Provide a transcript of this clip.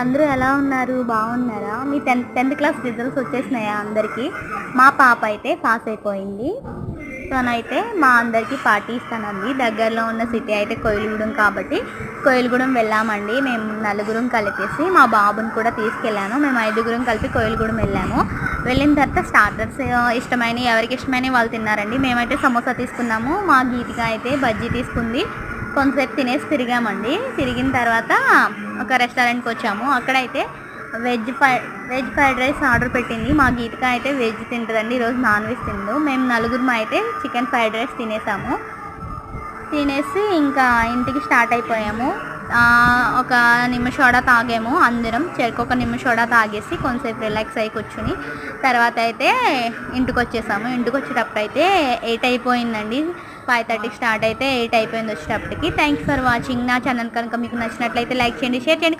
అందరూ ఎలా ఉన్నారు? బాగున్నారా? మీ 10th క్లాస్ రిజల్ట్స్ వచ్చేసినాయా అందరికీ? మా పాప అయితే పాస్ అయిపోయింది. తనైతే మా అందరికీ పార్టీ ఇస్తానంది. దగ్గరలో ఉన్న సిటీ అయితే కోయిలగూడెం కాబట్టి కోయిలగూడెం వెళ్ళామండి. మేము నలుగురం కలిపేసి మా బాబుని కూడా తీసుకెళ్ళాను. మేము 5గురం కలిపి కోయిలగూడెం వెళ్ళాము. వెళ్ళిన తర్వాత స్టార్టర్స్ ఇష్టమైనవి ఎవరికి ఇష్టమైనవి వాళ్ళు తిన్నారండి. మేమైతే సమోసా తీసుకున్నాము. మా గీతిక అయితే బజ్జీ తీసుకుంది. కొంతసేపు తినేసి తిరిగామండి. తిరిగిన తర్వాత ఒక రెస్టారెంట్కి వచ్చాము. అక్కడైతే వెజ్ ఫ్రైడ్ రైస్ ఆర్డర్ పెట్టింది. మా గీతిక అయితే వెజ్ తింటుందండి. ఈరోజు నాన్ వెజ్ తిండు. మేము నలుగురం అయితే చికెన్ ఫ్రైడ్ రైస్ తినేసాము. తినేసి ఇంకా ఇంటికి స్టార్ట్ అయిపోయాము. ఒక నిమిషోడా తాగాము అందరం. చెరుకు నిమిషోడా తాగేసి కొంతసేపు రిలాక్స్ అయ్యి కూర్చుని తర్వాత అయితే ఇంటికి వచ్చేసాము. ఇంటికి వచ్చేటప్పుడు అయితే 8 అయిపోయిందండి. 5:30 స్టార్ట్ అయితే 8 అయిపోయింది వచ్చేటప్పటికి. Thanks for watching. నా ఛానల్ కనుక మీకు నచ్చినట్లయితే లైక్ చేయండి, షేర్ చేయండి.